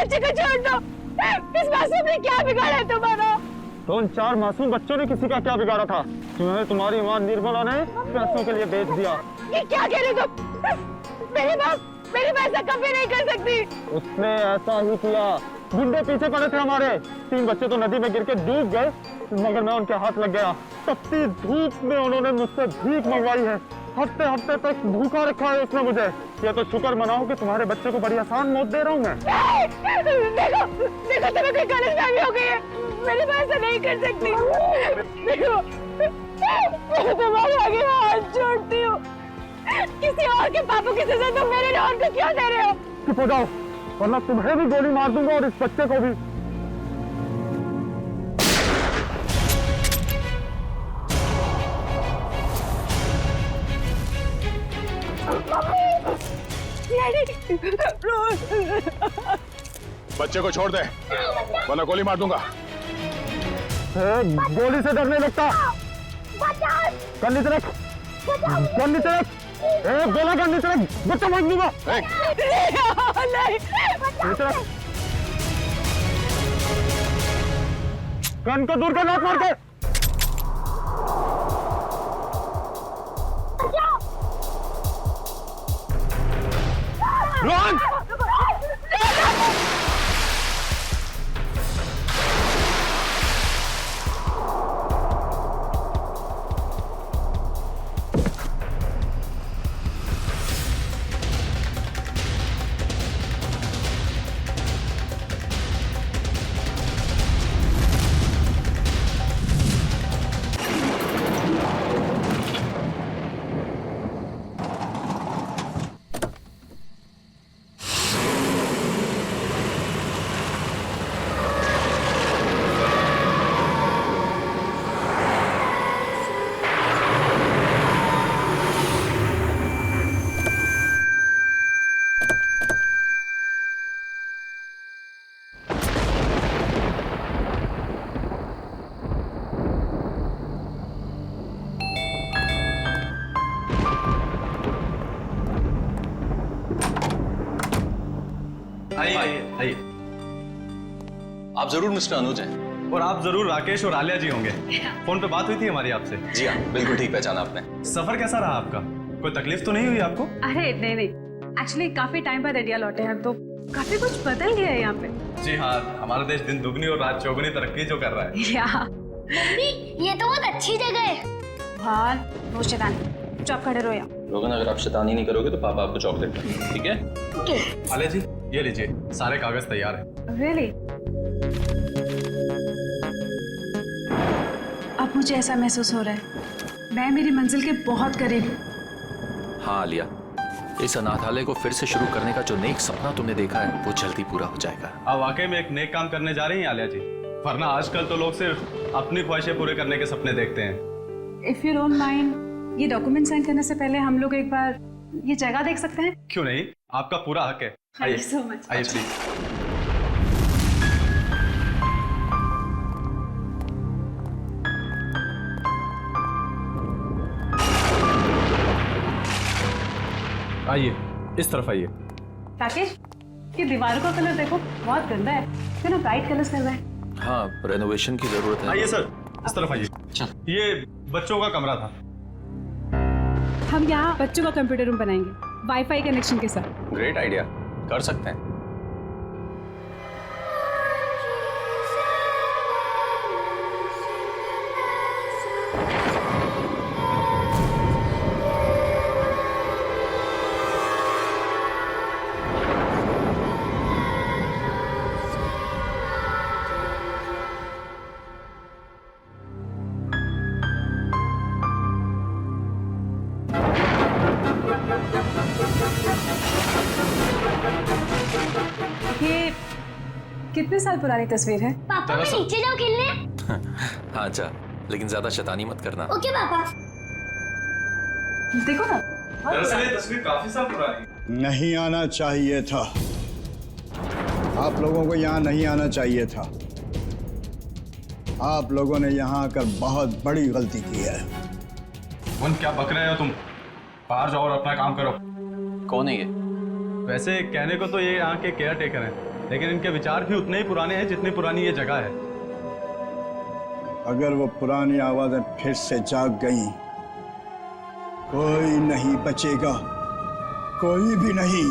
बच्चे को छोड़ दो। इस मासूम ने क्या बिगाड़ा है तुम्हारा? तो उन 4 मासूम बच्चों ने किसी का क्या बिगाड़ा था? तुम्हें तुम्हारी मां निर्मला ने पैसों के लिए बेच दिया। ये क्या कह रहे तुम? मेरी मां ऐसा कभी नहीं कर सकती। उसने ऐसा ही किया। गुंडे पीछे पड़े थे हमारे। 3 बच्चे तो नदी में गिर के डूब गए, मगर मैं उनके हाथ लग गया। तपती धूप में उन्होंने मुझसे भीख मंगवाई है। हफ्ते हफ्ते तक भूखा रखा है उसने मुझे। ये तो शुक्र मनाओ कि तुम्हारे बच्चे को बड़ी आसान मौत दे रहा हूँ मैं। देखो तुम्हें कोई गलतफहमी हो गई है। मेरी मां ऐसा नहीं कर सकती। देखो मैं तुम्हारे आगे हाथ जोड़ती हूँ। किसी और के पापों की सजा तुम मेरे लॉन को क्यों दे रहे हो? चुप हो जाओ, वरना तुम्हें भी गोली मार दूंगा और इस बच्चे को भी। बच्चे को छोड़ दे, वरना गोली मार दूंगा। गोली से डर नहीं लगता। कर नीचे रख, कर नीचे रख। गोला कर नीचे रख, बच्चा मार दूंगा। नीचे रख। गन को दूर कर, लात मार के। रोहन! आइए। आप जरूर मिस्टर अनुज हैं। और आप जरूर राकेश और आलिया जी होंगे। फोन पे बात हुई थी हमारी आपसे। जी हाँ, बिल्कुल ठीक पहचाना आपने। सफर कैसा रहा आपका? कोई तकलीफ तो नहीं हुई आपको? अरे नहीं, एक्चुअली काफी टाइम बाद इंडिया लौटे हैं तो काफी कुछ बदल गया है यहाँ पे। जी हाँ, हमारा देश दिन दुगनी और रात चौगुनी तरक्की जो कर रहा है। मम्मी, ये तो बहुत अच्छी जगह है। भान, वो शैतान, चुप खड़े रहो यहाँ। लोगन, अगर आप शैतानी नहीं करोगे तो पापा आपको चॉकलेट देंगे, ठीक है? ओके। आलिया जी, ये लीजिए, सारे कागज तैयार हैं। Really? अब मुझे ऐसा महसूस हो रहा है मैं मेरी मंजिल के बहुत करीब हूँ। हाँ आलिया, इस अनाथालय को फिर से शुरू करने का जो नेक सपना तुमने देखा है वो जल्दी पूरा हो जाएगा। आप वाकई में एक नेक काम करने जा रही हैं आलिया जी, वरना आजकल तो लोग सिर्फ अपनी ख्वाहिशें पूरे करने के सपने देखते हैं। इफ यू डोंट माइंड, ये डॉक्यूमेंट साइन करने से पहले हम लोग एक बार ये जगह देख सकते हैं? क्यों नहीं, आपका पूरा हक है। Thank you so much. आइए प्लीज। आइए, इस तरफ आइए। राकेश, ये दीवारों का कलर देखो, बहुत गंदा है। क्यों ना ब्राइट कलर्स करवाएं? हाँ, रेनोवेशन की जरूरत है। आइए सर, इस तरफ आइए। ये बच्चों का कमरा था। हम यहाँ बच्चों का कंप्यूटर रूम बनाएंगे, वाईफाई कनेक्शन के साथ। ग्रेट आइडिया, कर सकते हैं। ये कितने साल पुरानी तस्वीर है? पापा, मैं नीचे जाऊँ खेलने? हाँ जा, लेकिन ज्यादा शैतानी मत करना। ओके पापा। देखो ना, दरअसल ये तस्वीर काफी साल पुरानी है। नहीं आना चाहिए था, आप लोगों को यहाँ नहीं आना चाहिए था। आप लोगों ने यहाँ आकर बहुत बड़ी गलती की है। मन क्या बक रहे हो तुम? बाहर जाओ और अपना काम करो। कौन है ये? वैसे कहने को तो ये यहाँ के केयर टेकर हैं, लेकिन इनके विचार भी उतने ही पुराने हैं जितनी पुरानी ये जगह है। अगर वो पुरानी आवाजें फिर से जाग गई, कोई नहीं बचेगा, कोई भी नहीं।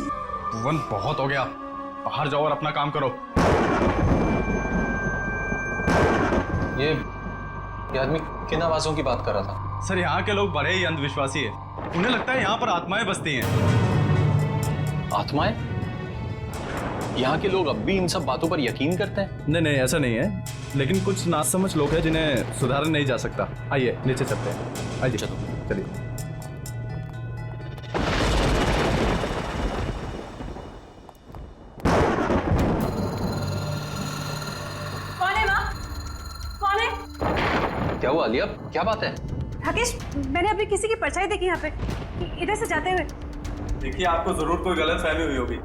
भुवन, बहुत हो गया, बाहर जाओ और अपना काम करो। ये आदमी किन आवाजों की बात कर रहा था? सर, यहाँ के लोग बड़े ही अंधविश्वासी हैं। उन्हें लगता है यहाँ पर आत्माएं बसती हैं। आत्माएं? यहाँ के लोग अब भी इन सब बातों पर यकीन करते हैं? नहीं नहीं, ऐसा नहीं है, लेकिन कुछ नासमझ लोग हैं जिन्हें सुधारा नहीं जा सकता। आइए नीचे चलते हैं। आइए चलो। चलिए। कौन है माँ? कौन है? क्या हुआ आलिया, क्या बात है? राकेश, मैंने अभी किसी की परछाई देखी यहाँ पे, इधर से जाते हुए। देखिए, आपको जरूर कोई गलत फहमी हुई होगी।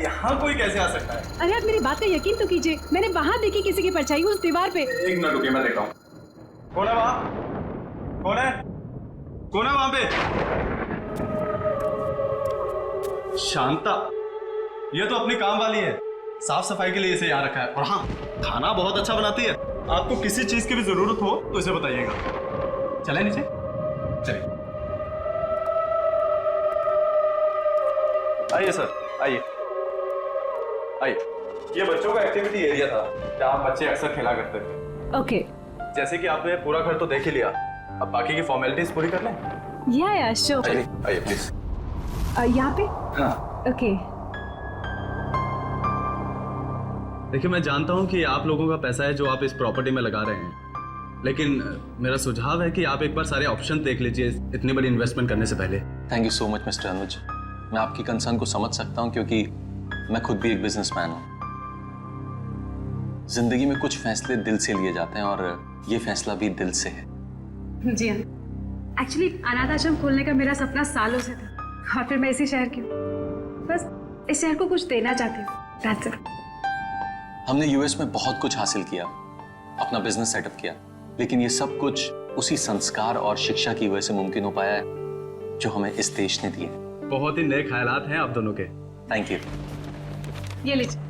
यहाँ कोई कैसे आ सकता है? अरे आप मेरी बात का यकीन तो कीजिए, मैंने वहां देखी किसी की परछाई उस दीवार पे। एक मिनट रुकिए, मैं देखता हूँ। कौन है वहाँ? कौन है? कौन है वहाँ पे? शांता, ये तो अपनी काम वाली है। साफ सफाई के लिए इसे यहाँ रखा है। और हाँ, खाना बहुत अच्छा बनाती है। आपको किसी चीज की भी जरूरत हो तो इसे बताइएगा। चले नीचे, चलिए। आइए सर, आइए आइए। ये बच्चों का एक्टिविटी एरिया था जहाँ बच्चे अक्सर खेला करते थे। ओके। जैसे कि आपने पूरा घर तो देख ही लिया, अब बाकी की फॉर्मेलिटीज पूरी कर लें। या श्योर। आइए आइए प्लीज। यहाँ पे? हाँ। ओके। देखिए, मैं जानता हूँ कि आप लोगों का पैसा है जो आप इस प्रॉपर्टी में लगा रहे हैं, लेकिन मेरा सुझाव है कि आप एक बार सारे ऑप्शन देख लीजिए इतनी बड़ी इन्वेस्टमेंट करने से पहले। Thank you so much mister Anuj. मैं आपकी कंसर्न को समझ सकता हूँ क्योंकि मैं खुद भी एक बिजनेसमैन हूँ। जिंदगी में कुछ फैसले दिल से लिए जाते हैं और ये फैसला भी दिल से है। जी हाँ, एक्चुअली अनाथ आश्रम खोलने का मेरा सपना सालों से था और फिर मैं इसी शहर की हूँ। बस इस शहर को कुछ देना चाहती हूँ। That's it. हमने यूएस में बहुत कुछ हासिल किया, अपना बिजनेस सेटअप किया, लेकिन ये सब कुछ उसी संस्कार और शिक्षा की वजह से मुमकिन हो पाया है जो हमें इस देश ने दिए। बहुत ही नए ख्यालात हैं आप दोनों के। Thank you. ये लीजिए,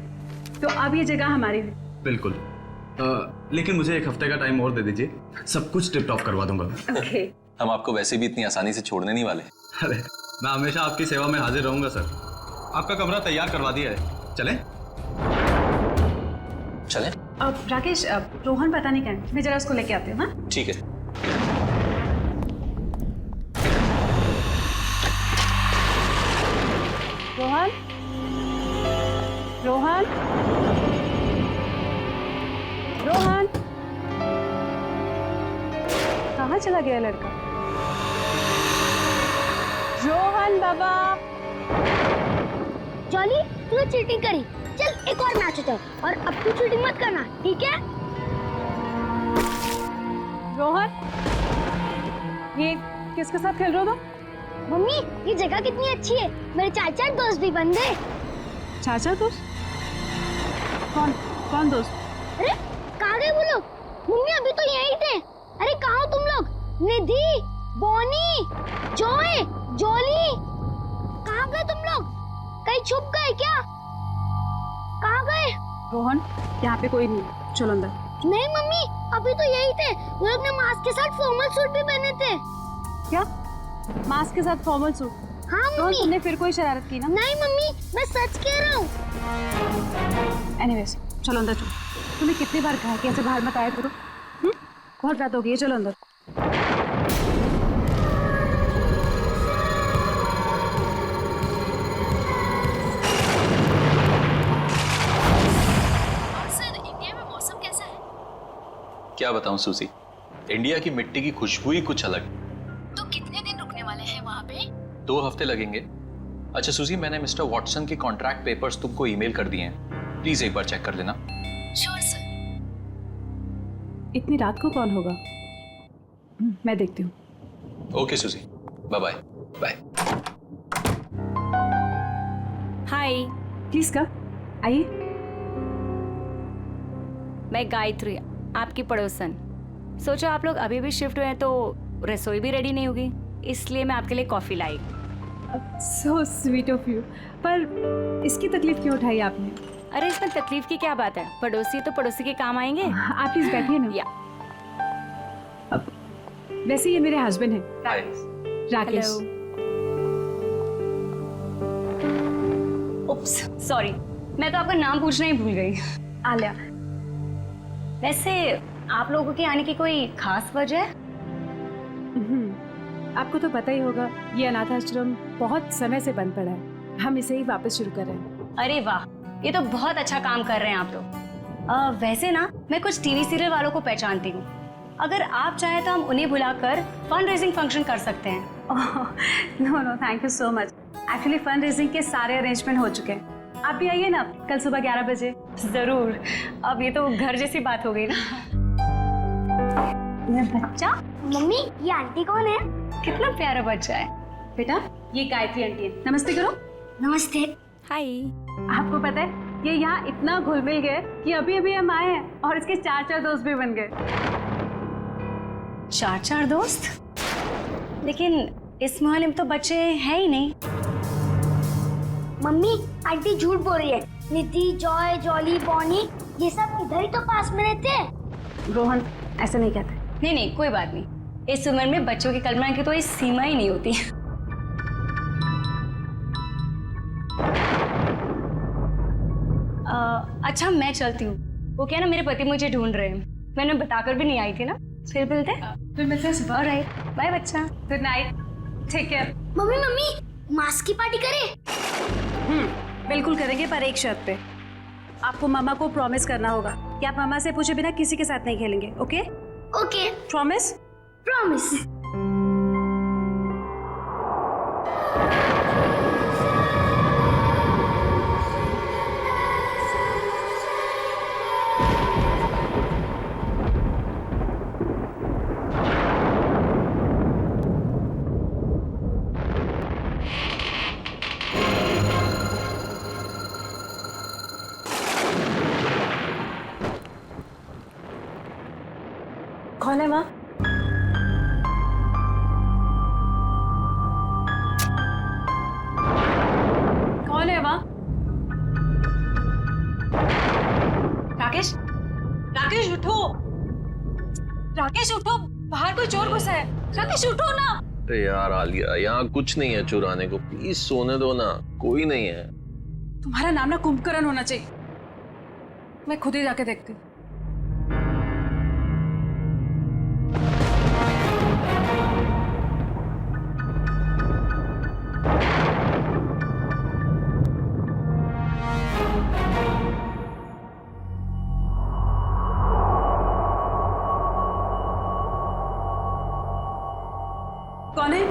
तो अब ये जगह हमारी है। बिल्कुल। लेकिन मुझे एक हफ्ते का टाइम और दे दीजिए, सब कुछ टिप टॉप करवा दूंगा। ओके। हम आपको वैसे भी इतनी आसानी से छोड़ने नहीं वाले। अरे, मैं हमेशा आपकी सेवा में हाजिर रहूंगा सर। आपका कमरा तैयार करवा दिया है, चलें? चलें? अब राकेश, अब रोहन पता नहीं कहाँ है, मैं जरा उसको लेके आती हूँ। हाँ, ठीक है। रोहन, रोहन, रोहन, कहाँ चला गया लड़का? रोहन बाबा। जॉली, तूने चीटिंग करी। चल एक और मैच होता है और अब तू चीटिंग मत करना, ठीक है? रोहन, ये किसके साथ खेल रहे हो तुम? मम्मी, ये जगह कितनी अच्छी है, मेरे चाचा दोस्त भी बन गए। चाचा दोस्त? कौन कौन दोस्त? अरे कहाँ गए वो लोग? मम्मी अभी तो यहीं थे। अरे कहाँ हो तुम लोग? निधि, बॉनी, जॉय, जॉली, कहाँ गए तुम लोग? कहीं छुप गए क्या? कहाँ गए? रोहन, यहाँ पे कोई नहीं, चलो अंदर। नहीं मम्मी, अभी तो यही थे। वो लोग ने मास्क के साथ फॉर्मल सूट भी पहने थे। क्या? मास्क के साथ फॉर्मल सूट? हाँ रोहन, मम्मी। तुमने फिर कोई शरारत की ना? नहीं मम्मी, मैं सच कह रहा हूँ। एनीवेज, चलो अंदर चलो। तुम्हें कितनी बार कहा कि ऐसे बाहर मत आया करो? बहुत रात हो गई है, चलो अंदर। क्या बताऊं सूजी, इंडिया की मिट्टी की खुशबू ही कुछ अलग। तो कितने दिन रुकने वाले हैं वहाँ पे? 2 हफ्ते लगेंगे। अच्छा सूजी, मैंने मिस्टर वॉटसन के कॉन्ट्रैक्ट पेपर्स तुमको ईमेल कर दिए हैं, प्लीज एक बार चेक कर लेना। Sure sir. इतनी रात को कौन होगा? मैं देखती हूँ। Okay Suji, bye bye. Bye. Hi, please कब आइए। मैं गायत्री, आपकी पड़ोसन। सोचो आप लोग अभी भी शिफ्ट हुए हैं तो रसोई भी रेडी नहीं होगी, इसलिए मैं आपके लिए coffee lie. So sweet of you. पर इसकी तकलीफ क्यों उठाई आपने? अरे इसमें तकलीफ की क्या बात है, पड़ोसी तो पड़ोसी के काम आएंगे। आप प्लीज बैठिए ना। या वैसे ये मेरे हस्बैंड हैं, राकेश। उप्स, सॉरी, मैं तो आपका नाम पूछना ही भूल गई। आलिया। वैसे आप लोगों के आने की कोई खास वजह है? आपको तो पता ही होगा, ये अनाथ आश्रम बहुत समय से बंद पड़ा है, हम इसे ही वापस शुरू कर रहे हैं। अरे वाह, ये तो बहुत अच्छा काम कर रहे हैं आप लोग। वैसे ना मैं कुछ टीवी सीरियल वालों को पहचानती हूँ, अगर आप चाहें तो हम उन्हें बुलाकर फंड रेजिंग फंक्शन कर सकते हैं। No no, thank you so much. Actually fund raising के सारे अरेंजमेंट हो चुके हैं, आप भी आइए ना कल सुबह 11 बजे। जरूर, अब ये तो घर जैसी बात हो गई ना। ये बच्चा, मम्मी ये आंटी कौन है? कितना प्यारा बच्चा है। बेटा ये गायत्री आंटी है, नमस्ते करो। नमस्ते। हाय। आपको पता है ये यहाँ इतना घुल मिल गए कि अभी अभी हम आए हैं और इसके 4 दोस्त भी बन गए। 4 दोस्त? लेकिन इस मोहल्ले में तो बच्चे हैं ही नहीं। मम्मी आंटी झूठ बोल रही है, निधि, जॉय, जॉली, बॉनी ये सब इधर ही तो पास में रहते हैं। रोहन ऐसा नहीं कहते। नहीं नहीं, कोई बात नहीं, इस उम्र में बच्चों की कल्पना की कोई सीमा ही नहीं होती। अच्छा मैं चलती हूँ, वो क्या ना मेरे पति मुझे ढूंढ रहे हैं, मैंने बताकर भी नहीं आई थी ना। फिर मिलते हैं। फिर मिलते हैं सुबह। ऑलराइट, बाय बच्चा। Good night, take care. Mummy mummy mask की पार्टी करें? बिल्कुल करेंगे, पर एक शर्त पे। आपको मामा को प्रॉमिस करना होगा कि आप मामा से पूछे बिना किसी के साथ नहीं खेलेंगे। ओके? Okay, promise? प्रॉमिस। कौन है माँ? कौन है माँ? राकेश, राकेश उठो, राकेश उठो, बाहर कोई चोर घुसा है। राकेश उठो ना। अरे यार आलिया, यहाँ कुछ नहीं है चुराने को, प्लीज सोने दो ना, कोई नहीं है। तुम्हारा नाम ना कुंभकर्ण होना चाहिए, मैं खुद ही जाके देखती हूँ। कौन है?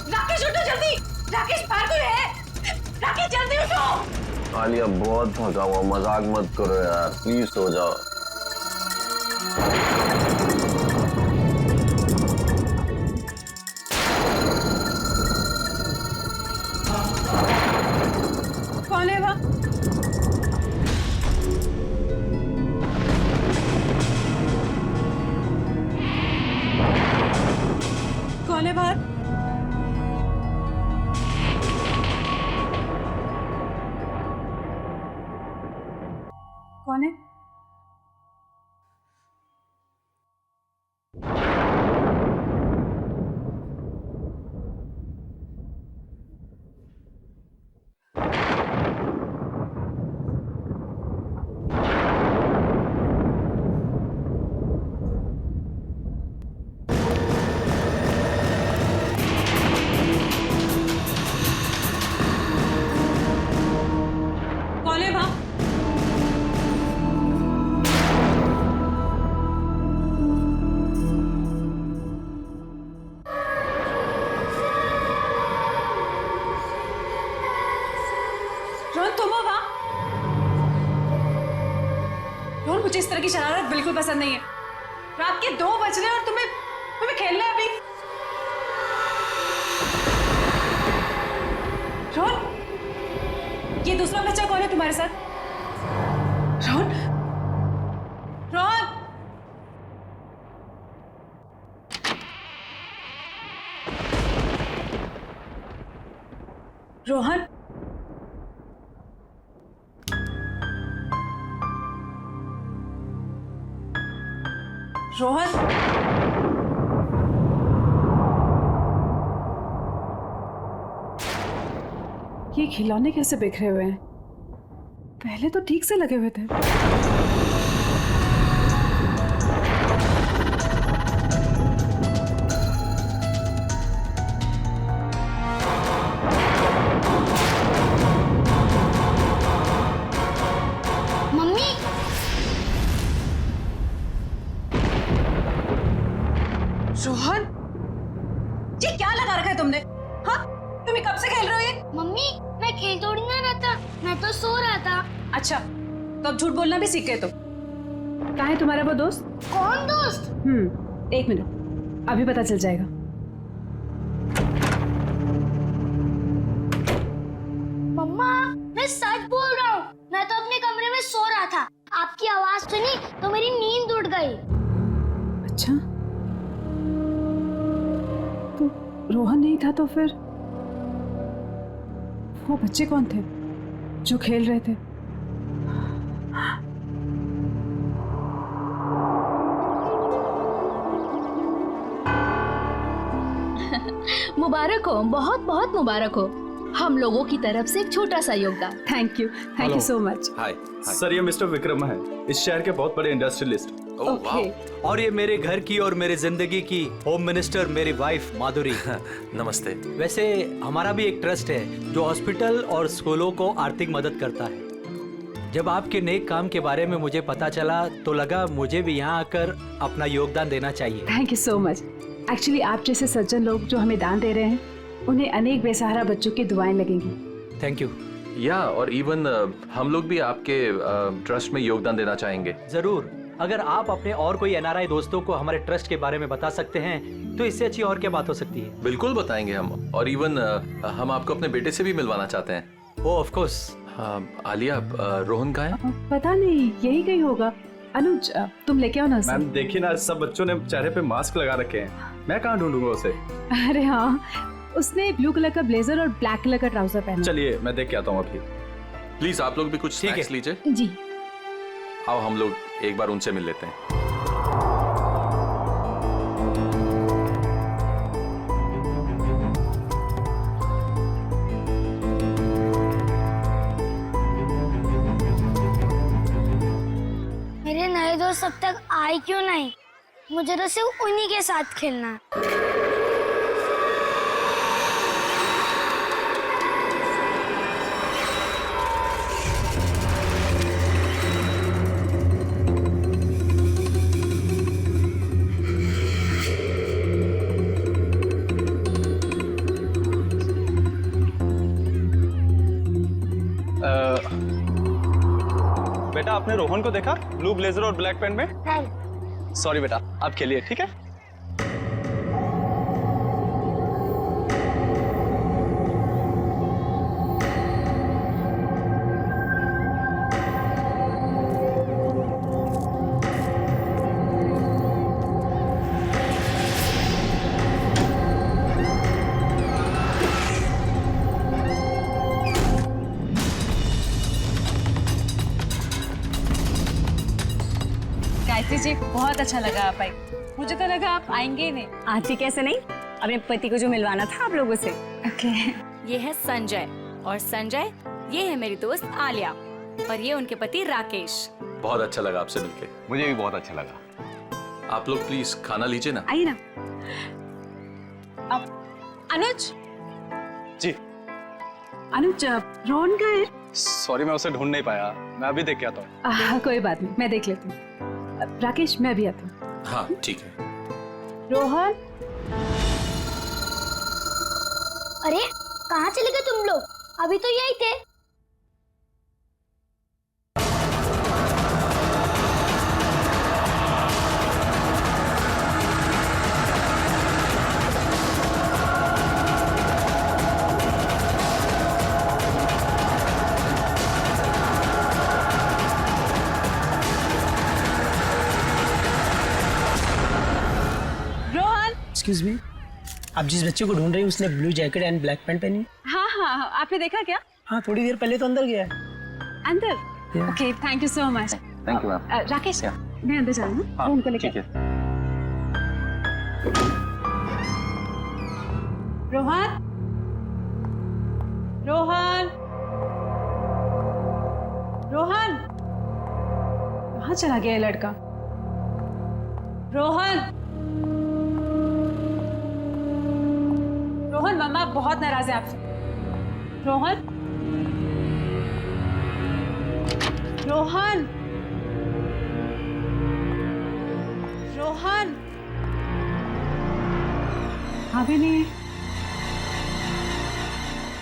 राकेश उठो जल्दी, राकेश बाहर कोई है, राकेश जल्दी उठो। आलिया बहुत थका हुआ, मजाक मत करो यार, प्लीज सो जाओ। कौन है वहाँ? कौन है बाहर? कौन है? कौन है वहाँ? रोहन तुम हो वहाँ? रोहन मुझे इस तरह की शरारत बिल्कुल पसंद नहीं है। रात के 2 बज रहे हैं और तुम्हें खेलना है अभी। रोहन, ये दूसरा बच्चा कौन है तुम्हारे साथ? रोहन, रोहन, रोहन, रोहन, ये खिलौने कैसे बिखरे हुए हैं? पहले तो ठीक से लगे हुए थे। मम्मी रोहन, ये क्या लगा रखा है तुमने? हाँ, तुम्हें कब से खेल रहे हो ये? मम्मी मैं खेल थोड़ी ना रहा था, मैं तो सो रहा था। अच्छा, तो अब झूठ बोलना भी सीख गए तुम। कहाँ है तुम्हारा वो दोस्त? कौन दोस्त? 1 मिनट, अभी पता चल जाएगा। मम्मा मैं सच बोल रहा हूँ, मैं तो अपने कमरे में सो रहा था, आपकी आवाज सुनी तो मेरी नींद उड़ गई। अच्छा, तो रोहन नहीं था तो फिर वो बच्चे कौन थे जो खेल रहे थे? मुबारक हो, बहुत बहुत मुबारक हो। हम लोगों की तरफ से एक छोटा सा योगदान। Thank you so much. Hi. Sir, ये मिस्टर विक्रम है, इस शहर के बहुत बड़े इंडस्ट्रियलिस्ट। ओके, और ये मेरे घर की और मेरे जिंदगी की होम मिनिस्टर मेरी वाइफ माधुरी। नमस्ते। वैसे हमारा भी एक ट्रस्ट है जो हॉस्पिटल और स्कूलों को आर्थिक मदद करता है। जब आपके नेक काम के बारे में मुझे पता चला तो लगा मुझे भी यहाँ आकर अपना योगदान देना चाहिए। Thank you so much. Actually आप जैसे सज्जन लोग जो हमें दान दे रहे हैं, उन्हें अनेक बेसहारा बच्चों की दुआएं लगेंगी। Thank you. या और इवन हम लोग भी आपके ट्रस्ट में योगदान देना चाहेंगे। जरूर, अगर आप अपने और कोई एनआरआई दोस्तों को हमारे ट्रस्ट के बारे में बता सकते हैं तो इससे अच्छी और क्या बात हो सकती है। बिल्कुल बताएंगे हम, और इवन हम आपको अपने बेटे से भी मिलवाना चाहते हैं। ओह ऑफ कोर्स। आलिया, रोहन कहाँ है? पता नहीं, यही कहीं होगा। अनुज, तुम लेके आओ ना उसे। मैम देखिए ना, सब बच्चों ने चेहरे पे मास्क लगा रखे हैं, मैं कहाँ ढूंढूंगा उसे? अरे हाँ, उसने ब्लू कलर का ब्लेजर और ब्लैक कलर का ट्राउजर पहना। चलिए मैं देख के आता हूँ अभी। प्लीज आप लोग भी कुछ स्नैक्स लीजिए। जी। आओ हम लोग एक बार उनसे मिल लेते हैं। मेरे नए दोस्त अब तक आए क्यों नहीं? मुझे तो सिर्फ उन्हीं के साथ खेलना है। बेटा, आपने रोहन को देखा ब्लू ब्लेजर और ब्लैक पैंट में? नहीं। सॉरी बेटा, आप खेलिए, ठीक है? गायत्री जी, बहुत अच्छा लगा आप आई। मुझे तो लगा आप आएंगे ही नहीं। आती कैसे नहीं, अपने पति को जो मिलवाना था आप लोगों से। ओके। ये है संजय, और संजय ये है मेरी दोस्त आलिया, और ये उनके पति राकेश। बहुत अच्छा लगा आपसे मिलके। मुझे भी बहुत अच्छा लगा। आप लोग प्लीज खाना लीजिए ना। आइए ना। अब अनुज। जी। अनुज, रोहन का है? सॉरी, मैं उसे ढूंढ नहीं पाया, मैं अभी देख के आता हूँ। कोई बात नहीं, मैं देख लेती हूँ। राकेश, मैं भी आती हूँ। हाँ ठीक है। रोहन। अरे कहाँ चले गए तुम लोग? अभी तो यही थे। एक्सक्यूज मी, आप जिस बच्चे को ढूंढ रही हैं उसने blue jacket and black pant पहनी? हाँ हाँ, हाँ, आपने देखा क्या? हाँ, थोड़ी देर पहले तो अंदर गया है। अंदर? Okay, thank you so much. Thank you ma'am. Rakesh, मैं अंदर जाऊँ ना? हाँ, रूम को लेकर। ठीक है। रोहन, रोहन, रोहन, कहाँ चला गया ये लड़का? रोहन, रोहन, मम्मा बहुत नाराज है आपसे। रोहन, रोहन, रोहन, अभी नहीं।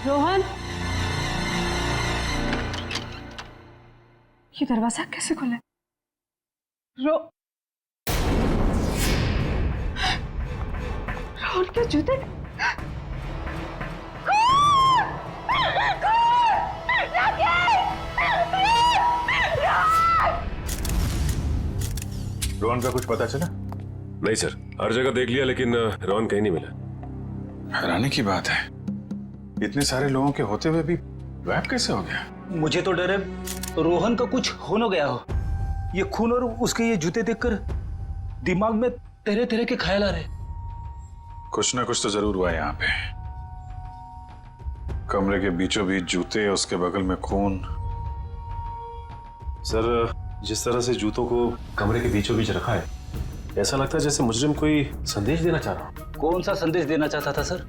रोहन, ये दरवाजा कैसे खुला? रोहन के जूते? रोहन का कुछ पता चला? नहीं सर, हर जगह देख लिया लेकिन रोहन कहीं नहीं मिला। हैरानी की बात है, इतने सारे लोगों के होते हुए भी गायब कैसे हो गया? मुझे तो डर है रोहन का कुछ हो न गया हो। ये खून और उसके ये जूते देखकर दिमाग में तरह तरह के ख्याल आ रहे। कुछ ना कुछ तो जरूर हुआ यहाँ पे। कमरे के बीचों बीच जूते, उसके बगल में खून। सर, जिस तरह से जूतों को कमरे के बीचों बीच रखा है, ऐसा लगता है जैसे मुजरिम कोई संदेश देना चाह रहा हो। कौन सा संदेश देना चाहता था सर?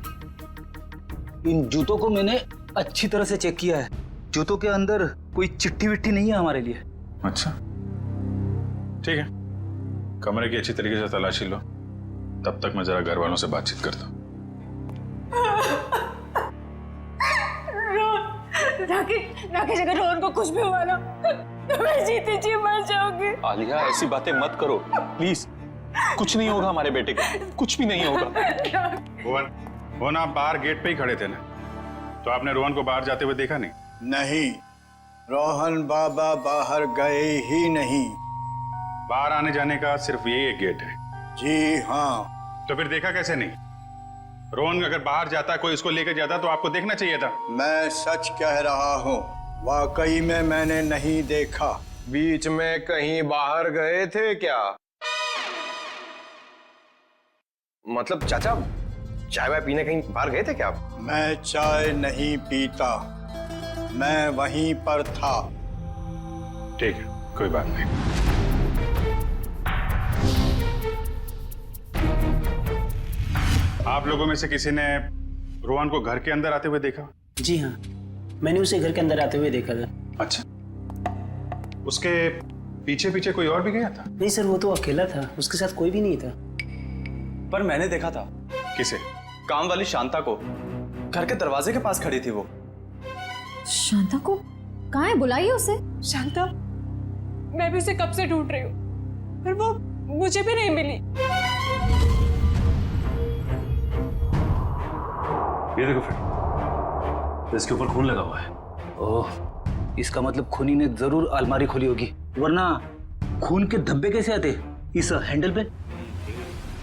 इन जूतों को मैंने अच्छी तरह से चेक किया है। जूतों के अंदर कोई चिट्ठी विट्ठी नहीं है हमारे लिए। अच्छा, ठीक है, कमरे की अच्छी तरीके से तलाशी लो, तब तक मैं जरा घर वालों से बातचीत करता हूँ। राकेश, अगर रोहन को कुछ भी हुआ ना तो मैं जीती जी मर जाऊंगी। आलिया, ऐसी बातें मत करो प्लीज। कुछ नहीं होगा हमारे बेटे को, कुछ भी नहीं होगा। भुवन, आप बाहर गेट पे ही खड़े थे ना, तो आपने रोहन को बाहर जाते हुए देखा नहीं? नहीं, रोहन बाबा बाहर गए ही नहीं। बाहर आने जाने का सिर्फ यही एक गेट है। जी हाँ। तो फिर देखा कैसे नहीं? रोहन अगर बाहर जाता, कोई इसको लेकर जाता तो आपको देखना चाहिए था। मैं सच कह रहा हूँ, वाकई में मैंने नहीं देखा। बीच में कहीं बाहर गए थे क्या? मतलब चाचा, चाय वाय पीने कहीं बाहर गए थे क्या आप? मैं चाय नहीं पीता, मैं वहीं पर था। ठीक है, कोई बात नहीं। आप लोगों में से किसी ने रोहन को घर के अंदर आते हुए देखा? जी हाँ, मैंने उसे घर के अंदर आते हुए देखा था। अच्छा, उसके पीछे पीछे कोई और भी गया था? नहीं सर, वो तो अकेला था, उसके साथ कोई भी नहीं था। पर मैंने देखा था। किसे? काम वाली शांता को। घर के दरवाजे के पास खड़ी थी वो। शांता को कहाँ है? बुलाइए उसे। शांता, मैं भी उसे कब से ढूंढ रही हूँ, पर वो मुझे भी नहीं मिली। ये देखो फिर, इसके ऊपर खून लगा हुआ है। ओह, इसका मतलब खूनी ने जरूर अलमारी खोली होगी, वरना खून के धब्बे कैसे आते इस हैंडल पे?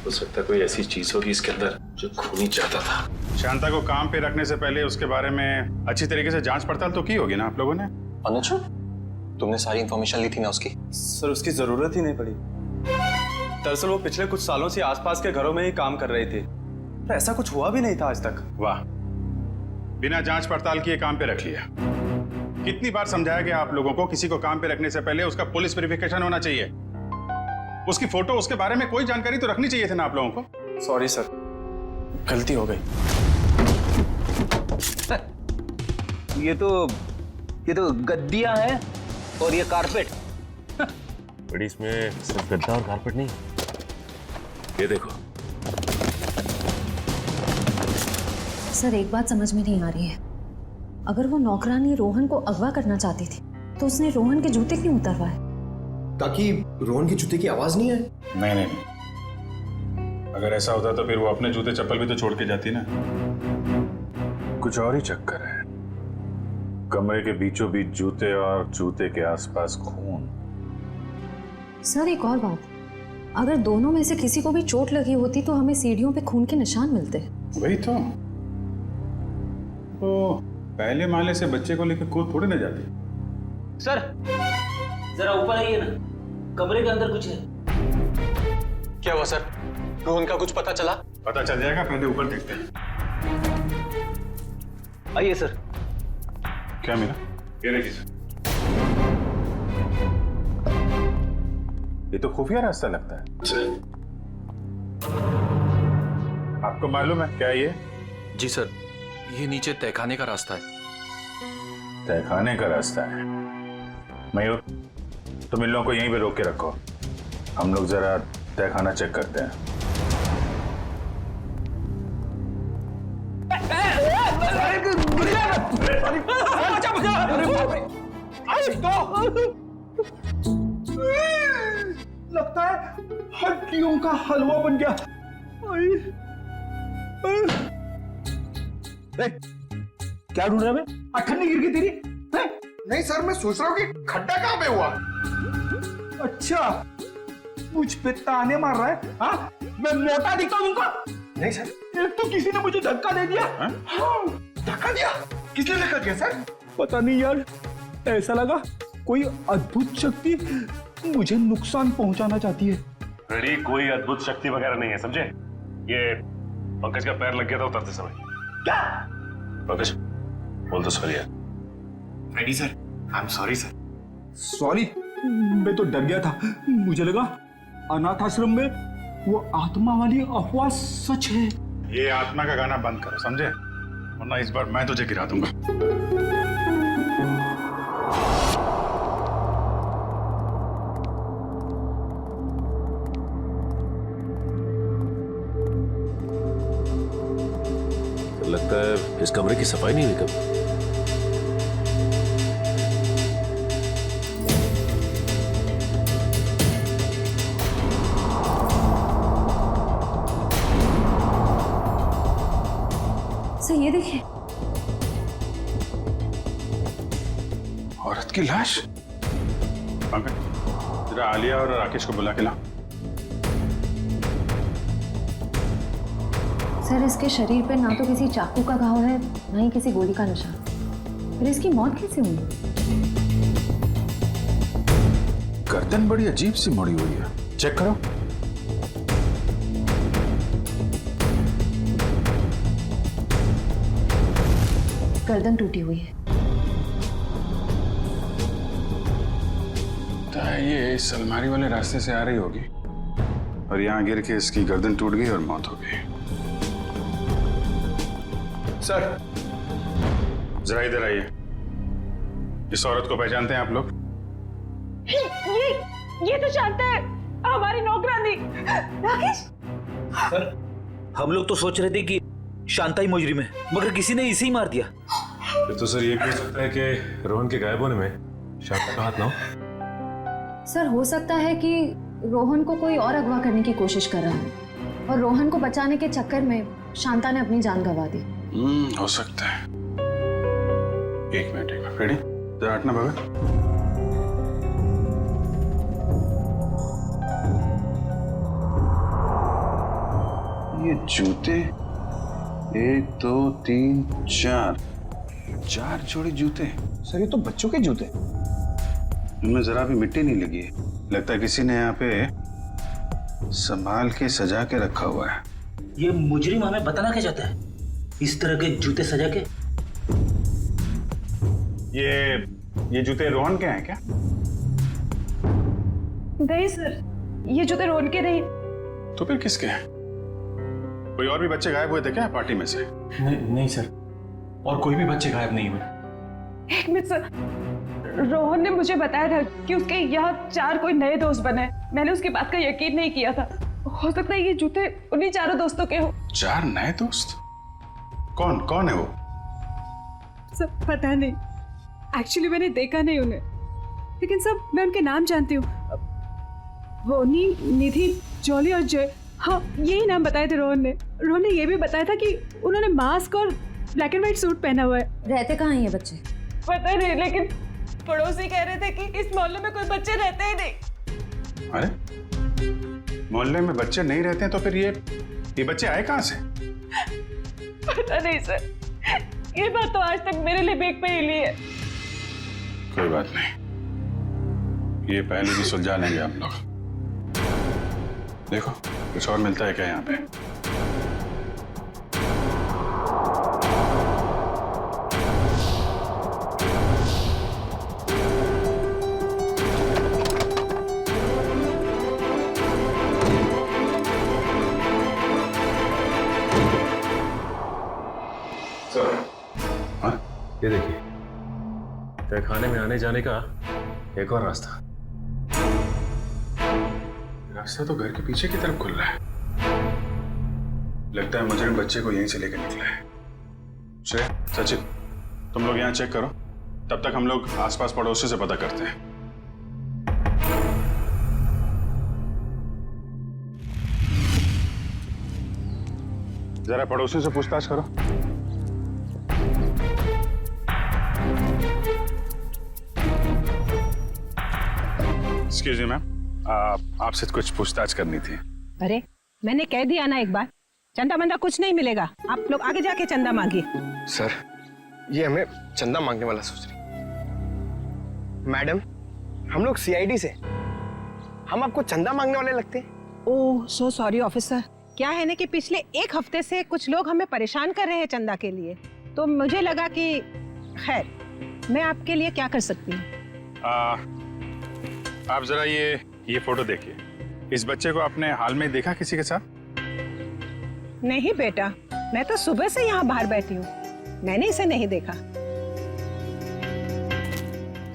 हो सकता है कोई ऐसी चीज होगी इसके अंदर जो खूनी चाहता था। शांता को काम पे रखने से पहले उसके बारे में अच्छी तरीके से जांच पड़ताल तो की होगी ना आप लोगों ने? अनुज, तुमने सारी इंफॉर्मेशन ली थी ना उसकी? सर, उसकी जरूरत ही नहीं पड़ी। दरअसल वो पिछले कुछ सालों से आसपास के घरों में ही काम कर रही थी, तो ऐसा कुछ हुआ भी नहीं था आज तक। वाह, बिना जांच पड़ताल किए काम पे रख लिया। कितनी बार समझाया गया आप लोगों को, किसी को काम पे रखने से पहले उसका पुलिस वेरिफिकेशन होना चाहिए। उसकी फोटो, उसके बारे में कोई जानकारी तो रखनी चाहिए थी ना आप लोगों को। सॉरी सर, गलती हो गई। ये तो गद्दियां हैं और ये कारपेट। बड़ी, इसमें सिर्फ गद्दा और कारपेट नहीं, ये देखो। सर, एक बात समझ में नहीं आ रही है। अगर वो नौकरानी रोहन को अगवा करना चाहती थी तो उसने रोहन के जूते क्यों उतरवाए? ताकि रोहन के जूते की आवाज नहीं आए। नहीं, अगर ऐसा होता तो फिर वो अपने जूते चप्पल भी तो छोड़ के जाती ना। कुछ और ही चक्कर है। कमरे के बीचों बीच जूते और जूते के आसपास खून। सर, एक और बात, अगर दोनों में से किसी को भी चोट लगी होती तो हमें सीढ़ियों पे खून के निशान मिलते। वही तो पहले माले से बच्चे को लेकर कूद थोड़ी ना जाती। सर जरा ऊपर आइए ना, कमरे के अंदर कुछ है। क्या हुआ सर? रोहन का कुछ पता चला? पता चल जाएगा, पहले ऊपर देखते हैं। आइए सर। क्या मिला? ये देखिए सर, ये तो खुफिया रास्ता लगता है। आपको मालूम है क्या ये? जी सर, ये नीचे तहखाने का रास्ता है। तहखाने का रास्ता है? मयूर, तुम इन लोगों को यहीं पे रोक के रखो, हम लोग जरा तहखाना चेक करते हैं। लगता है हड्डियों का हलवा बन गया। क्या ढूंढ रहा है? अठन्नी गिर गई तेरी? नहीं सर, मैं सोच रहा हूँ कि खड्डा कहाँ पे हुआ। अच्छा, मुझ पे ताने मार रहा है? हाँ, मैं मोटा दिखता हूँ तुमको? नहीं सर। एक तो किसी ने मुझे धक्का दे दिया। हाँ, धक्का दिया? किसने धक्का दिया सर? पता नहीं यार, ऐसा लगा कोई अद्भुत शक्ति मुझे नुकसान पहुंचाना चाहती है। रेडी, कोई अद्भुत शक्ति वगैरह नहीं है, समझे? ये पंकज का पैर लग गया था उतरते समय। क्या? पंकज बोल दो सॉरी यार। Ready sir, I am sorry sir. Sorry? मैं तो डर गया था, मुझे लगा अनाथ आश्रम में वो आत्मा वाली अफवाह सच है। ये आत्मा का गाना बंद करो, समझे? वरना इस बार मैं तुझे गिरा दूंगा। लगता है इस कमरे की सफाई नहीं हुई कभी। सर ये देखिए, औरत की लाश। पंकज, जरा आलिया और राकेश को बुला के ला। सर इसके शरीर पे ना तो किसी चाकू का घाव है, ना ही किसी गोली का निशान। फिर इसकी मौत कैसे हुई? गर्दन बड़ी अजीब सी मुड़ी हुई है, चेक करो। गर्दन टूटी हुई है। तो ये इस अलमारी वाले रास्ते से आ रही होगी और यहाँ गिर के इसकी गर्दन टूट गई और मौत हो गई। सर, जरा इधर आइए। इस औरत को पहचानते हैं आप लोग? ये तो शांता है, हमारी नौकरानी। राकेश, सर हम लोग तो सोच रहे थे कि शांता ही मुजरिम है, मगर किसी ने इसे ही मार दिया। तो सर ये कह सकता है कि रोहन के गायब होने में शांता का हाथ ना हो? सर हो सकता है कि रोहन को कोई और अगवा करने की कोशिश कर रहा है और रोहन को बचाने के चक्कर में शांता ने अपनी जान गंवा दी। हो सकता है। एक मिनट रेडी, जरा हटना भगत। ये जूते 1 2 3 4 जोड़ी जूते। सर ये तो बच्चों के जूते। इनमें जरा भी मिट्टी नहीं लगी है। लगता है किसी ने यहाँ पे संभाल के सजा के रखा हुआ है। ये मुजरिम हमें बताना क्या चाहता है? इस तरह के जूते सजा के? ये जूते रोहन के हैं क्या? नहीं सर, ये जूते रोहन के नहीं। तो फिर किसके हैं? कोई और भी बच्चे गायब हुए थे क्या पार्टी में से? नहीं सर, और कोई भी बच्चे गायब नहीं हुए। एक मिनट सर, रोहन ने मुझे बताया था कि उसके यहाँ 4 कोई नए दोस्त बने। मैंने उसकी बात का यकीन नहीं किया था। हो सकता है ये जूते उन्हीं 4 दोस्तों के हो। 4 नए दोस्त? कौन है वो? सब पता नहीं, एक्चुअली मैंने देखा नहीं उन्हें, लेकिन सब मैं उनके नाम जानती हूँ। रोनी, निधि, जॉली और जय। हाँ, यही नाम बताए थे रोहन ने। रोहन ने ये भी बताया था कि उन्होंने मास्क और ब्लैक एंड व्हाइट सूट पहना हुआ है। रहते कहाँ हैं ये बच्चे? पता नहीं, लेकिन पड़ोसी कह रहे थे कि इस मोहल्ले में कोई बच्चे रहते ही नहीं। अरे मोहल्ले में बच्चे नहीं रहते हैं तो फिर ये बच्चे आए कहाँ से? पता नहीं सर, ये बात तो आज तक मेरे लिए बेक पे ही ली है। कोई बात नहीं, ये पहले भी सुलझा लेंगे हम लोग। देखो कुछ और मिलता है क्या यहाँ पे? ये देखिए, तहखाने में आने जाने का एक और रास्ता। रास्ता तो घर के पीछे की तरफ खुल रहा है। लगता है मुजरिम बच्चे को यहीं से लेकर निकला है। श्रेय, सचिन, तुम लोग यहाँ चेक करो, तब तक हम लोग आसपास पड़ोसी से पता करते हैं। जरा पड़ोसी से पूछताछ करो। एक्सक्यूज मी मैम, आपसे कुछ पूछताछ करनी थी। अरे मैंने कह दिया ना एक बार, चंदा मंदा कुछ नहीं मिलेगा। आप लोग आगे जाके चंदा मांगिए। सर, ये हमें चंदा मांगने वाला सोच रही। मैडम, हम लोग सीआईडी से, हम आपको चंदा मांगने वाले लगते हैं। ओह सो सॉरी ऑफिसर। क्या है ना कि पिछले एक हफ्ते से कुछ लोग हमें परेशान कर रहे हैं चंदा के लिए, तो मुझे लगा कि खैर मैं आपके लिए क्या कर सकती हूँ। आप जरा ये फोटो देखिए। इस बच्चे को आपने हाल में देखा किसी के साथ? नहीं बेटा, मैं तो सुबह से यहाँ बाहर बैठी हूँ, मैंने इसे नहीं देखा।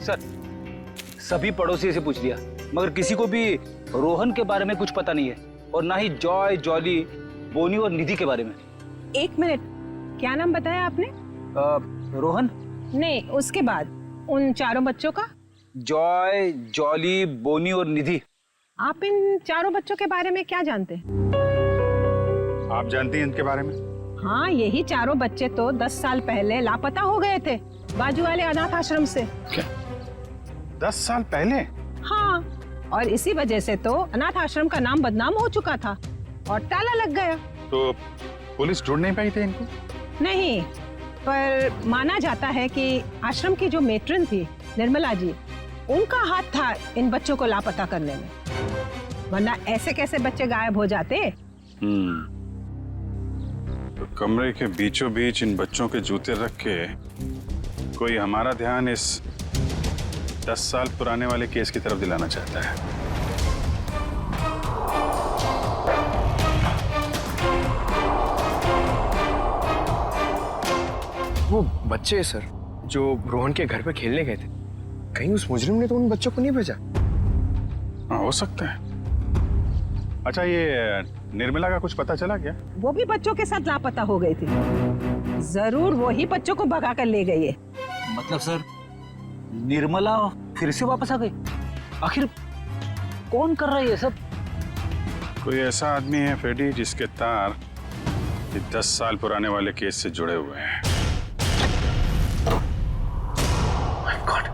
सर, सभी पड़ोसी से पूछ लिया, मगर किसी को भी रोहन के बारे में कुछ पता नहीं है, और ना ही जॉय, जॉली, बोनी और निधि के बारे में। एक मिनट, क्या नाम बताया आपने? रोहन नहीं, उसके बाद उन चारों बच्चों का? जॉय, जॉली, बोनी और निधि। आप इन चारों बच्चों के बारे में क्या जानते हैं? आप जानती हैं इनके बारे में? हाँ, यही चारों बच्चे तो 10 साल पहले लापता हो गए थे बाजू वाले अनाथ आश्रम से। क्या? 10 साल पहले? हाँ, और इसी वजह से तो अनाथ आश्रम का नाम बदनाम हो चुका था और ताला लग गया। तो पुलिस ढूंढ नहीं पाई थी इनको? नहीं, पर माना जाता है कि आश्रम की जो मेट्रन थी निर्मला जी, उनका हाथ था इन बच्चों को लापता करने में, वरना ऐसे कैसे बच्चे गायब हो जाते। तो कमरे के बीचों बीच इन बच्चों के जूते रख के कोई हमारा ध्यान इस 10 साल पुराने वाले केस की तरफ दिलाना चाहता है। वो बच्चे सर, जो रोहन के घर पे खेलने गए थे, कहीं उस मुजरिम ने तो उन बच्चों को नहीं भेजा? हाँ, हो सकता है। अच्छा, ये निर्मला का कुछ पता चला क्या? वो भी बच्चों के साथ लापता हो गई थी। जरूर वो ही बच्चों को भगा कर ले गई है। मतलब सर, निर्मला फिर से वापस आ गई? आखिर कौन कर रहा है ये सब? कोई ऐसा आदमी है फ्रेडी जिसके तार 10 साल पुराने वाले केस से जुड़े हुए हैं। My God.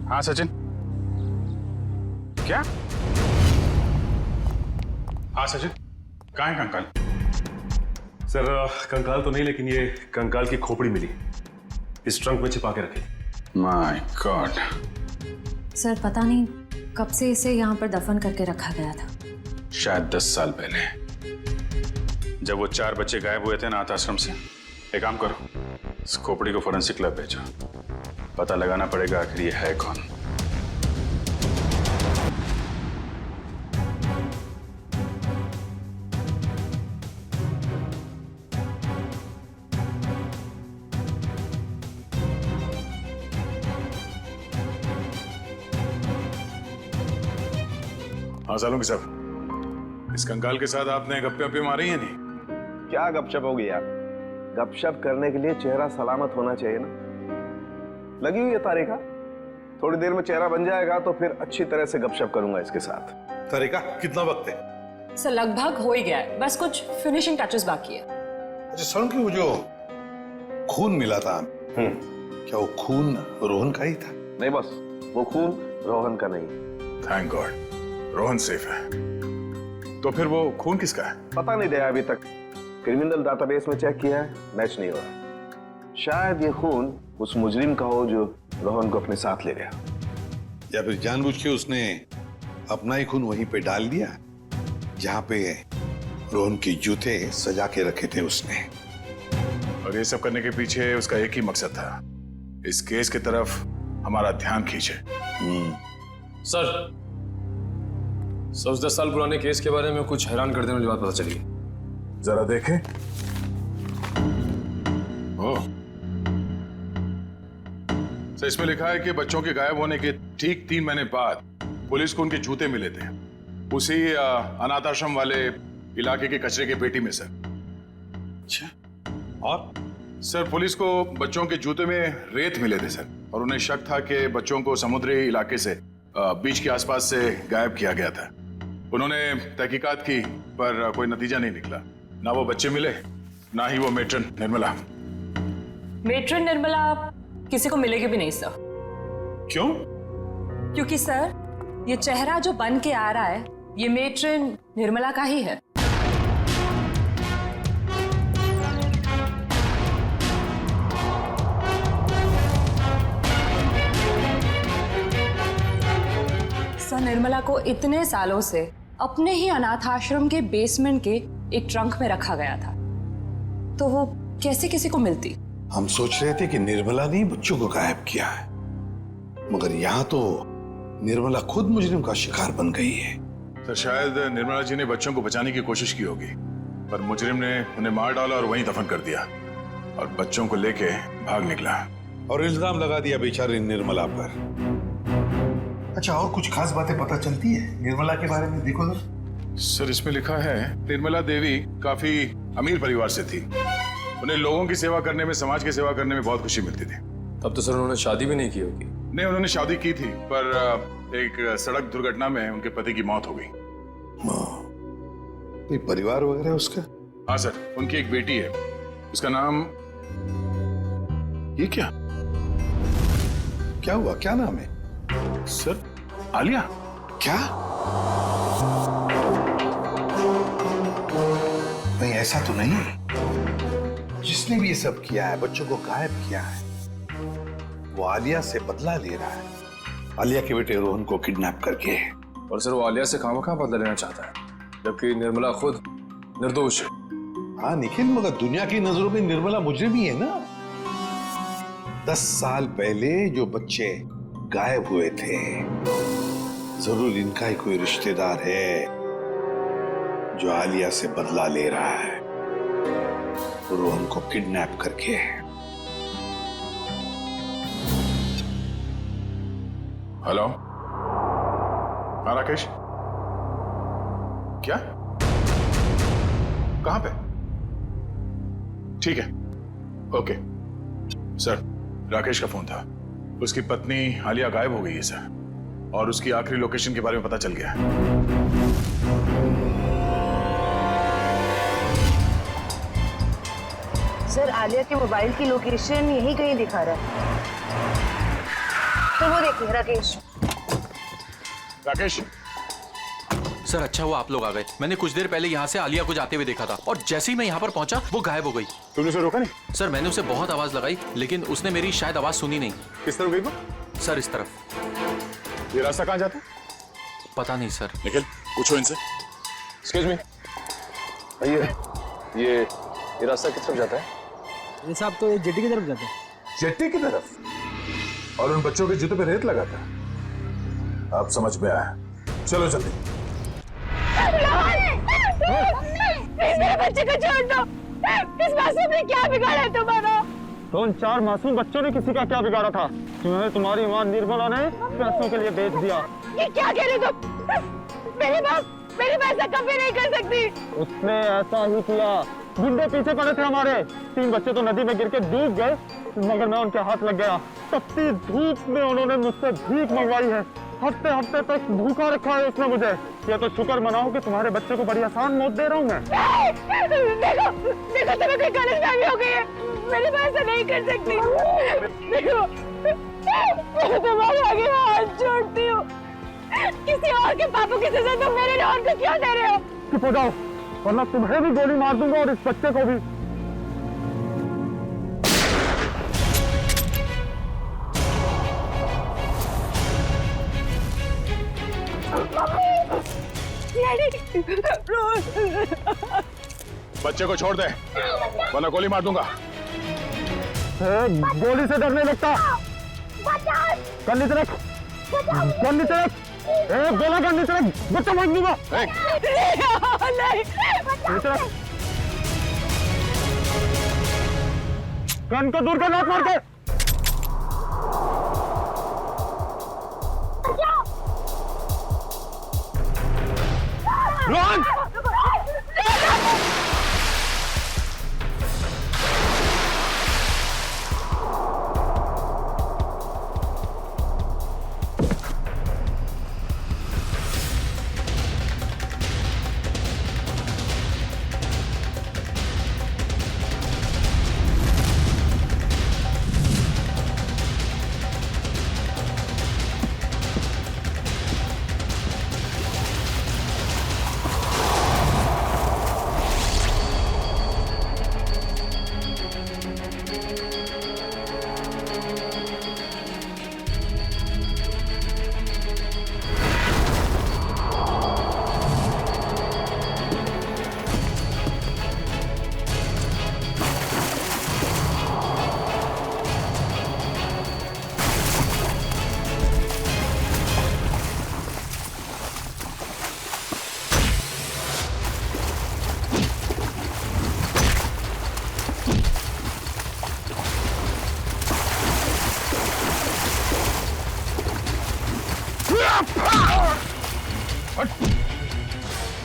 हाँ सचिन, क्या? हाँ सचिन, कहाँ है कंकाल? सर, कंकाल तो नहीं, लेकिन ये कंकाल की खोपड़ी मिली, इस ट्रंक में छिपा के रखी। My God. सर, पता नहीं कब से इसे यहाँ पर दफन करके रखा गया था। शायद 10 साल पहले, जब वो 4 बच्चे गायब हुए थे अनाथ आश्रम से। एक काम करो, इस खोपड़ी को फोरेंसिक लैब भेजो, पता लगाना पड़ेगा आखिर ये है कौन। हाँ सालुंगी साहब, इस कंकाल के साथ आपने गप्पे वप्पे मारी है नहीं? क्या गपशप होगी यार? गपशप करने के लिए चेहरा सलामत होना चाहिए ना। लगी हुई है तारिका, थोड़ी देर में चेहरा बन जाएगा तो फिर अच्छी तरह से गपशप करूंगा इसके साथ। तारिका, कितना वक्त है? सर, लगभग हो ही गया है, बस कुछ फिनिशिंग टचेस बाकी है। अच्छा सालुंगी, वो जो खून मिला था, क्या वो खून रोहन का ही था? नहीं बस, वो खून रोहन का नहीं। Thank God. रोहन सेफ है, तो फिर वो खून किसका है? पता नहीं दया, अभी तक क्रिमिनल डाटाबेस में चेक किया है, मैच नहीं हो रहा। शायद ये खून उस मुजरिम का हो जो रोहन को अपने साथ ले गया, या फिर जानबूझ के उसने अपना ही खून वहीं पे डाल दिया जहां पे रोहन के जूते सजा के रखे थे उसने। और ये सब करने के पीछे उसका एक ही मकसद था, इस केस की तरफ हमारा ध्यान खींचे। सर, 10 साल पुराने केस के बारे में कुछ हैरान कर देने वाली बात पता चली। जरा देखें। ओह, तो इसमें लिखा है कि बच्चों के गायब होने के ठीक 3 महीने बाद पुलिस को उनके जूते मिले थे उसी अनाथ आश्रम वाले इलाके के कचरे के पेटी में, सर। अच्छा, और सर, पुलिस को बच्चों के जूते में रेत मिले थे, सर, और उन्हें शक था कि बच्चों को समुद्री इलाके से बीच के आसपास से गायब किया गया था। उन्होंने तहकीकात की पर कोई नतीजा नहीं निकला, ना वो बच्चे मिले ना ही वो मेट्रन निर्मला। मेट्रन निर्मला किसी को मिलेगी भी नहीं सर। क्यों? क्योंकि सर ये चेहरा जो बन के आ रहा है ये मेट्रन निर्मला का ही है। सर, निर्मला को इतने सालों से अपने ही अनाथ आश्रम के बेसमेंट के एक ट्रंक में रखा गया था, तो वो कैसे किसी को मिलती? हम सोच रहे थे कि निर्मला ने बच्चों को गायब किया है, मगर यहाँ तो निर्मला खुद मुजरिम का शिकार बन गई है। सर, शायद निर्मला जी ने बच्चों को बचाने की कोशिश की होगी, पर मुजरिम ने उन्हें मार डाला और वहीं दफन कर दिया और बच्चों को लेके भाग निकला और इल्जाम लगा दिया बेचारी निर्मला पर। अच्छा, और कुछ खास बातें पता चलती है निर्मला के बारे में? देखो सर, इसमें लिखा है निर्मला देवी काफी अमीर परिवार से थी, उन्हें लोगों की सेवा करने में, समाज की सेवा करने में बहुत खुशी मिलती थी। तब तो सर उन्होंने शादी भी नहीं की होगी। नहीं, उन्होंने शादी की थी, पर एक सड़क दुर्घटना में उनके पति की मौत हो गई। कोई परिवार वगैरह उसका? हाँ सर, उनकी एक बेटी है, उसका नाम, ये क्या हुआ, क्या नाम है? सर, आलिया। क्या? नहीं, ऐसा तो नहीं है। जिसने भी ये सब किया है, बच्चों को गायब किया है, वो आलिया से बदला ले रहा है, आलिया के बेटे रोहन को किडनैप करके। और सर, वो आलिया से खामखा बदला लेना चाहता है, जबकि निर्मला खुद निर्दोष है। हाँ निखिल, मगर दुनिया की नजरों में निर्मला मुजरिम ही है ना। 10 साल पहले जो बच्चे गायब हुए थे, जरूर इनका ही कोई रिश्तेदार है जो आलिया से बदला ले रहा है रोहन को किडनैप करके। हेलो, हाँ राकेश, क्या? कहां पे? ठीक है, ओके सर। राकेश का फोन था, उसकी पत्नी आलिया गायब हो गई है सर, और उसकी आखिरी लोकेशन के बारे में पता चल गया है। सर, आलिया के मोबाइल की लोकेशन यही कहीं दिखा रहा है। तो वो देखिए राकेश। राकेश सर, अच्छा हुआ आप लोग आ गए। मैंने कुछ देर पहले यहाँ से आलिया को जाते हुए देखा था, और जैसे ही मैं यहाँ पर पहुंचा वो गायब हो गई। तुमने उसे रोका नहीं? सर, मैंने उसे बहुत आवाज लगाई, लेकिन उसने मेरी शायद आवाज सुनी नहीं। किस तरफ गई वो? सर, इस तरफ। ये रास्ता कहाँ जाता है? पता नहीं सर। निखिल, पूछो इनसे। एक्सक्यूज मी, ये रास्ता किस तरफ जाता है? ये साहब तो जेटी की तरफ जाता है। जेटी की तरफ? और उन बच्चों के जूते पे रेत लगा था। अब समझ में आया, चलो जल्दी। मेरे बच्चे को छोड़ दो। इस मासूम ने क्या बिगाड़ा है तुम्हारा? तो उन 4 मासूम बच्चों ने किसी का क्या बिगाड़ा था? तुम्हें तुम्हारी मां निर्मला ने पैसों के लिए बेच दिया। ये क्या कह रहे तुम? मेरी मां ऐसा कभी नहीं कर सकती। उसने ऐसा ही किया। गुंडे पीछे पड़े थे हमारे। 3 बच्चे तो नदी में गिर के डूब गए, मगर मैं उनके हाथ लग गया। तपती धूप में उन्होंने मुझसे भीख मंगवाई है। हफ्ते हफ्ते तक भूखा रखा है उसने मुझे। ये तो शुक्र मनाओ कि तुम्हारे बच्चे को बड़ी आसान मौत दे रहा हूँ मैं। देखो तुम्हें कोई गलतफहमी हो गई है। मेरी मां ऐसा नहीं कर सकती। देखो, मैं तुम्हारे आगे हाथ जोड़ती हूँ। किसी और के पापों की सजा तुम मेरे रोहन को क्यों दे रहे हो? चुप हो जाओ वरना तुम्हें भी गोली मार दूंगा और इस बच्चे को भी। बच्चे को छोड़ दे वरना गोली मार दूंगा। गोली से डर नहीं लगता। कर नीचे रख, कर नीचे रख, गोला कर नीचे रख, बच्चा मार दूंगा। नीचे रख, गन को दूर कर, लात मार के। रोहन!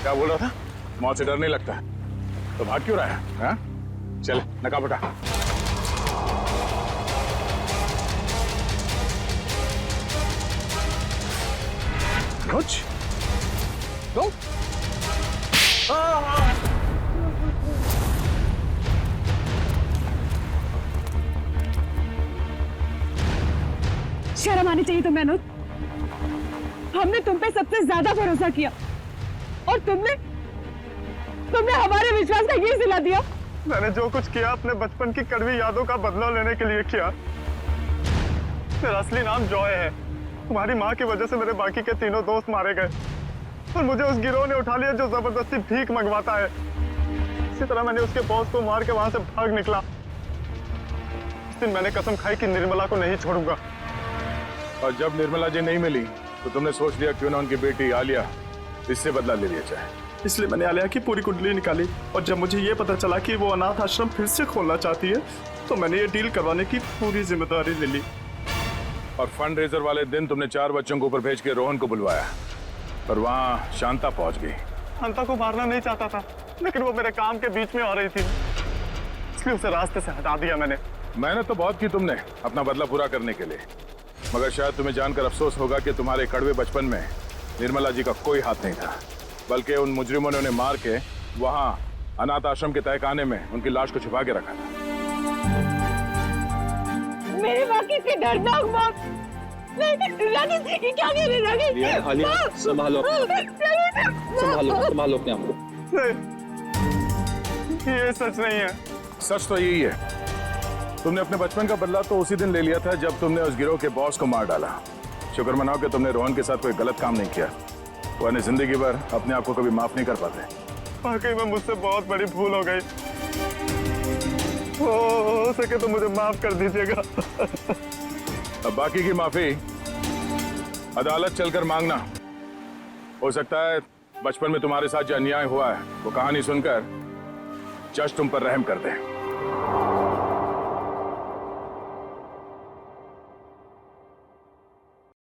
क्या बोल रहा था? मौत से डर नहीं लगता तो भाग क्यों रहा है? हाँ? चल नकाब उठा। कुछ तो शर्म आनी चाहिए तुम्हें अनुज। हमने तुम पे सबसे ज्यादा भरोसा किया और तुमने हमारे विश्वास का ये सिला दिया। मैंने जो कुछ किया अपने बचपन की कड़वी यादों का बदला लेने के लिए किया। मेरा असली नाम जॉय है। तुम्हारी माँ की वजह से मेरे बाकी के तीनों दोस्त मारे गए और मुझे उस गिरोह ने उठा लिया जो जबरदस्ती भीख मंगवाता है। इसी तरह मैंने उसके बॉस को मार के वहां से भाग निकला। उस दिन मैंने कसम खाई कि निर्मला को नहीं छोड़ूंगा। और जब निर्मला जी नहीं मिली तो तुमने सोच लिया क्यों ना उनकी बेटी आलिया इससे बदला ले लिया जाए। इसलिए मैंने आलिया की पूरी कुंडली निकाली और जब मुझे ये पता चला कि वो अनाथ आश्रम फिर से खोलना चाहती है तो मैंने ये डील करवाने की पूरी जिम्मेदारी ले ली। और फंड रेजर वाले दिन तुमने 4 बच्चों को ऊपर भेज के रोहन को बुलवाया और वहाँ शांता पहुंच गई। शांता को मारना नहीं चाहता था लेकिन वो मेरे काम के बीच में आ रही थी, इसलिए उसे रास्ते से हटा दिया मैंने। मेहनत तो बहुत की तुमने अपना बदला पूरा करने के लिए, मगर शायद तुम्हें जानकर अफसोस होगा कि तुम्हारे कड़वे बचपन में निर्मला जी का कोई हाथ नहीं था, बल्कि उन मुजरिमों ने उन्हें मार के वहां अनाथ आश्रम के तहखाने में उनकी लाश को छुपा के रखा था। मेरी माँ की इतनी दर्दनाक मौत। राकेश, ये क्या कह रहे राकेश? संभालो संभालो अपने आप को। ये सच नहीं है। सच तो यही है, तुमने अपने बचपन का बदला तो उसी दिन ले लिया था जब तुमने उस गिरोह के बॉस को मार डाला। शुक्र मनाओ कि तुमने रोहन के साथ कोई गलत काम नहीं किया, वरना जिंदगी भर अपने आप को कभी माफ नहीं कर पाते। वाकई में मुझसे बहुत बड़ी भूल हो गई। हो सके तो मुझे माफ कर दीजिएगा। अब बाकी की माफी अदालत चलकर मांगना। हो सकता है बचपन में तुम्हारे साथ जो अन्याय हुआ है वो कहानी सुनकर जज तुम पर रहम कर दे।